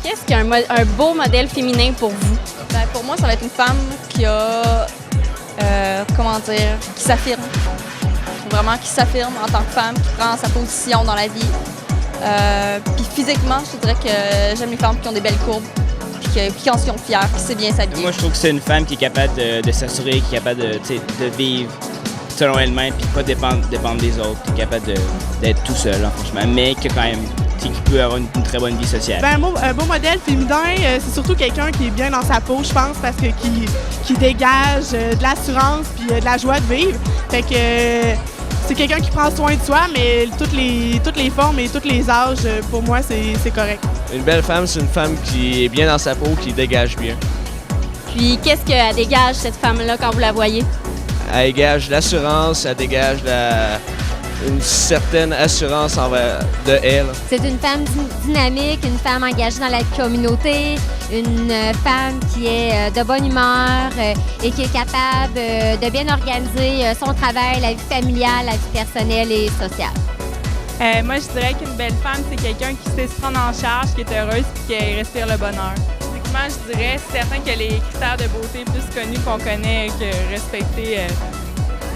Qu'est-ce qu'un un beau modèle féminin pour vous? Ben, pour moi, ça va être une femme qui a, qui s'affirme. Vraiment qui s'affirme en tant que femme, qui prend sa position dans la vie. Puis physiquement, je te dirais que j'aime les femmes qui ont des belles courbes, puis qui en sont fières, qui sait bien s'habiller. Moi, je trouve que c'est une femme qui est capable de s'assurer, qui est capable de vivre selon elle-même, puis pas dépendre des autres, qui est capable d'être tout seul, hein, franchement, mais qui a quand même, qui peut avoir une très bonne vie sociale. Ben, un beau modèle féminin, c'est surtout quelqu'un qui est bien dans sa peau, je pense, parce que qui dégage de l'assurance puis de la joie de vivre. Fait que c'est quelqu'un qui prend soin de soi, mais toutes les formes et tous les âges, pour moi, c'est correct. Une belle femme, c'est une femme qui est bien dans sa peau, qui dégage bien. Puis qu'est-ce qu'elle dégage, cette femme-là, quand vous la voyez? Elle dégage l'assurance, elle dégage une certaine assurance de elle. C'est une femme dynamique, une femme engagée dans la communauté, une femme qui est de bonne humeur et qui est capable de bien organiser son travail, la vie familiale, la vie personnelle et sociale. Moi, je dirais qu'une belle femme, c'est quelqu'un qui sait se prendre en charge, qui est heureuse et qui respire le bonheur. Physiquement, je dirais, c'est certain que les critères de beauté plus connus qu'on connaît que respecter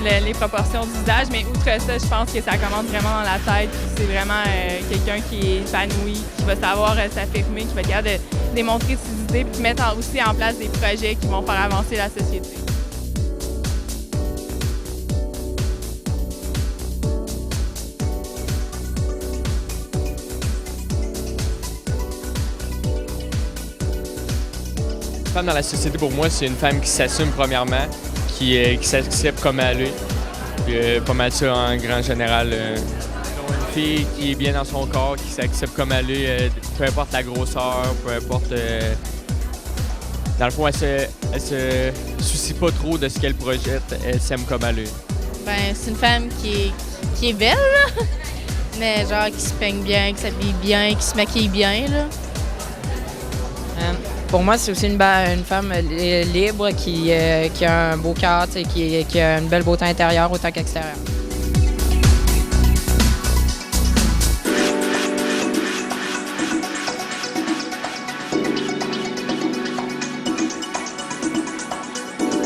les proportions du visage, mais outre ça, je pense que ça commence vraiment dans la tête. C'est vraiment quelqu'un qui est épanoui, qui va savoir s'affirmer, qui va être capable de démontrer ses idées, puis mettre aussi en place des projets qui vont faire avancer la société. Une femme dans la société, pour moi, c'est une femme qui s'assume premièrement, qui s'accepte comme elle est. Puis, pas mal ça en grand général. Une fille qui est bien dans son corps, qui s'accepte comme elle est, peu importe la grosseur, peu importe... Dans le fond, elle se soucie pas trop de ce qu'elle projette, elle s'aime comme elle est. Ben, c'est une femme qui est belle, là. Mais genre qui se peigne bien, qui s'habille bien, qui se maquille bien, là. Pour moi, c'est aussi une femme libre qui a un beau cœur, qui a une belle beauté intérieure autant qu'extérieure.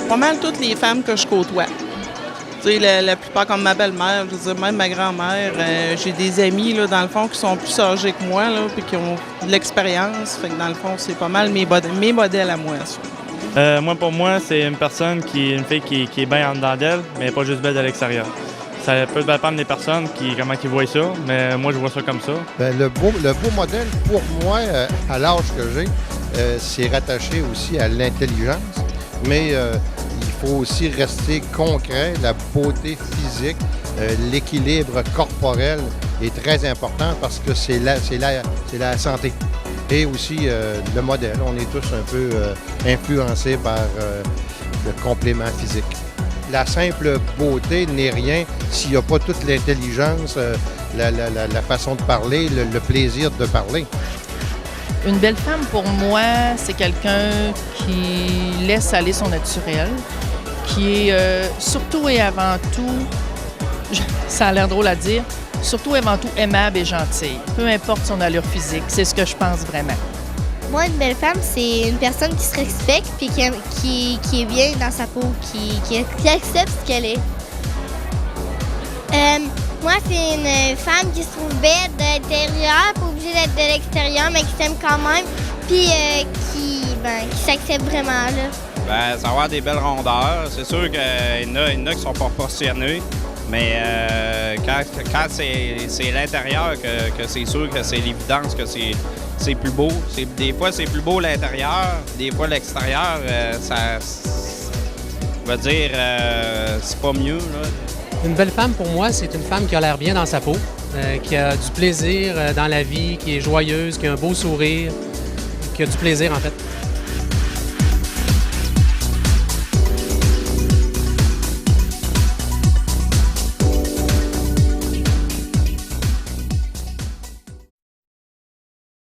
Pas mal toutes les femmes que je côtoie. Tu sais, la plupart comme ma belle-mère, je veux dire, même ma grand-mère. J'ai des amis, là, dans le fond, qui sont plus âgés que moi, là, puis qui ont de l'expérience. Fait que dans le fond, c'est pas mal mes modèles à moi, ça. Pour moi, c'est une fille qui est bien en dedans d'elle, mais pas juste belle de l'extérieur. Ça peut dépendre des personnes comment ils voient ça, mais moi, je vois ça comme ça. Bien, le beau modèle, pour moi, à l'âge que j'ai, c'est rattaché aussi à l'intelligence, mais il faut aussi rester concret. La beauté physique, l'équilibre corporel est très important parce que c'est la santé. Et aussi le modèle. On est tous un peu influencés par le complément physique. La simple beauté n'est rien s'il n'y a pas toute l'intelligence, la façon de parler, le plaisir de parler. Une belle femme, pour moi, c'est quelqu'un qui laisse aller son naturel, qui est surtout et avant tout, ça a l'air drôle à dire, surtout et avant tout aimable et gentille, peu importe son allure physique. C'est ce que je pense vraiment. Moi, une belle femme, c'est une personne qui se respecte et qui est bien dans sa peau, qui accepte ce qu'elle est. Moi, c'est une femme qui se trouve belle de l'intérieur, pas obligée d'être de l'extérieur, mais qui s'aime quand même, puis qui s'accepte vraiment, là. Ben, ça va avoir des belles rondeurs. C'est sûr qu'il y en a qui sont proportionnés, mais quand c'est l'intérieur que c'est sûr que c'est l'évidence que c'est plus beau. Des fois, c'est plus beau l'intérieur, des fois l'extérieur, ça veut dire c'est pas mieux, là. Une belle femme, pour moi, c'est une femme qui a l'air bien dans sa peau, qui a du plaisir dans la vie, qui est joyeuse, qui a un beau sourire, qui a du plaisir, en fait.